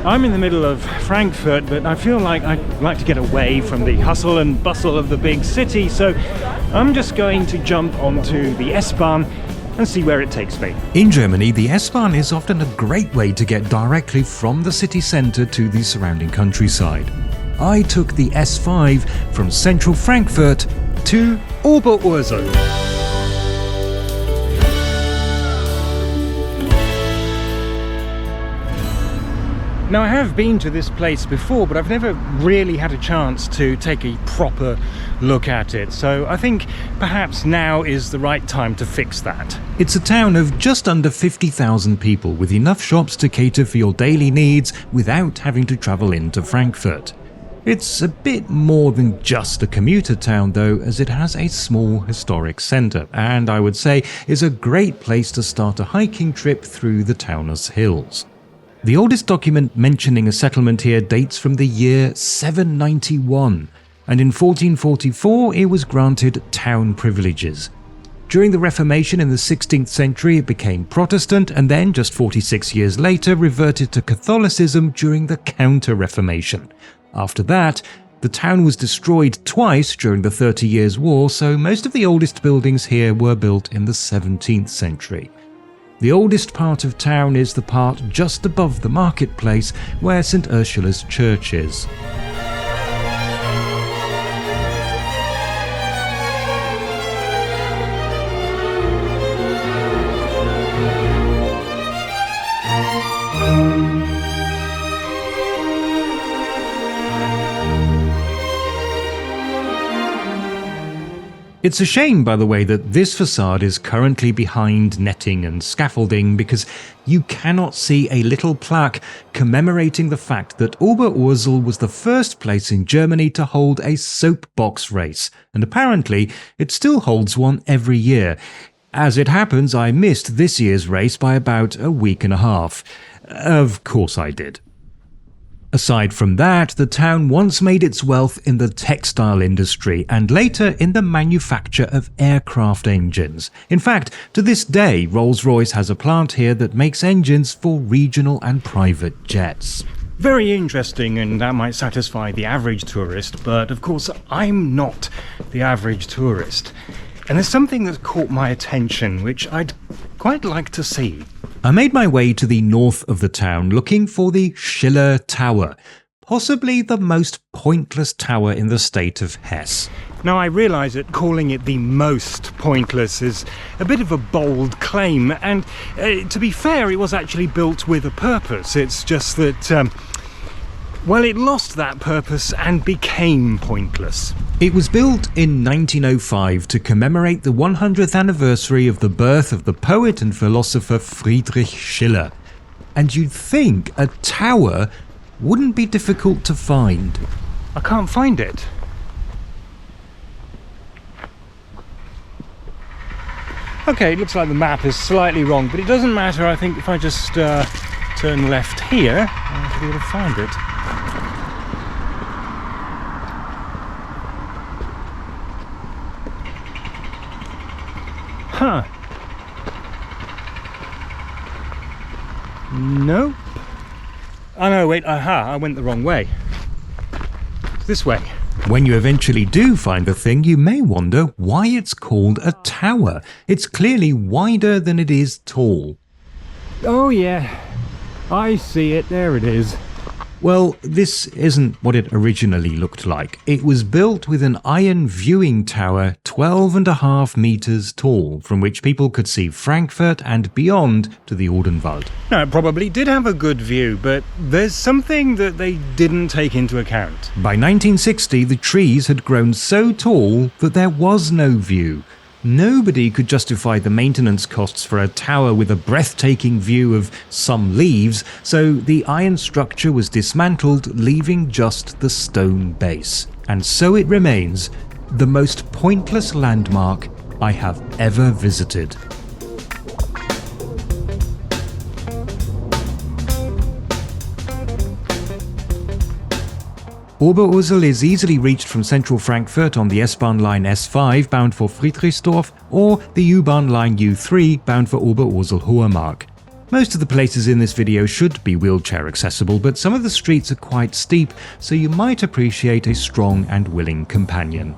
I'm in the middle of Frankfurt, but I feel like I'd like to get away from the hustle and bustle of the big city, so I'm just going to jump onto the S-Bahn and see where it takes me. In Germany, the S-Bahn is often a great way to get directly from the city centre to the surrounding countryside. I took the S5 from central Frankfurt to Oberursel. Now, I have been to this place before, but I've never really had a chance to take a proper look at it, so I think perhaps now is the right time to fix that. It's a town of just under 50,000 people with enough shops to cater for your daily needs without having to travel into Frankfurt. It's a bit more than just a commuter town though, as it has a small historic centre, and I would say is a great place to start a hiking trip through the Taunus hills. The oldest document mentioning a settlement here dates from the year 791, and in 1444 it was granted town privileges. During the Reformation in the 16th century it became Protestant, and then just 46 years later reverted to Catholicism during the Counter-Reformation. After that, the town was destroyed twice during the 30 Years' War, so most of the oldest buildings here were built in the 17th century. The oldest part of town is the part just above the marketplace where St. Ursula's church is. It's a shame, by the way, that this facade is currently behind netting and scaffolding, because you cannot see a little plaque commemorating the fact that Oberursel was the first place in Germany to hold a soapbox race, and apparently it still holds one every year. As it happens, I missed this year's race by about a week and a half. Of course I did. Aside from that, the town once made its wealth in the textile industry and later in the manufacture of aircraft engines. In fact, to this day, Rolls-Royce has a plant here that makes engines for regional and private jets. Very interesting, and that might satisfy the average tourist, but of course I'm not the average tourist. And there's something that caught my attention, which I'd quite like to see. I made my way to the north of the town looking for the Schiller Tower, possibly the most pointless tower in the state of Hesse. Now, I realise that calling it the most pointless is a bit of a bold claim, and to be fair, it was actually built with a purpose. It's just that, well, it lost that purpose and became pointless. It was built in 1905 to commemorate the 100th anniversary of the birth of the poet and philosopher Friedrich Schiller. And you'd think a tower wouldn't be difficult to find. I can't find it. Okay, it looks like the map is slightly wrong, but it doesn't matter. I think if I just turn left here, I should be able to find it. Huh. Nope. Oh no, wait, aha, I went the wrong way. It's this way. When you eventually do find the thing, you may wonder why it's called a tower. It's clearly wider than it is tall. Oh yeah, I see it, there it is. Well, this isn't what it originally looked like. It was built with an iron viewing tower 12.5 meters tall, from which people could see Frankfurt and beyond to the Odenwald. Now, it probably did have a good view, but there's something that they didn't take into account. By 1960, the trees had grown so tall that there was no view. Nobody could justify the maintenance costs for a tower with a breathtaking view of some leaves, so the iron structure was dismantled, leaving just the stone base. And so it remains the most pointless landmark I have ever visited. Oberursel is easily reached from central Frankfurt on the S-Bahn line S5 bound for Friedrichsdorf or the U-Bahn line U3 bound for Oberursel-Hohermark. Most of the places in this video should be wheelchair accessible, but some of the streets are quite steep, so you might appreciate a strong and willing companion.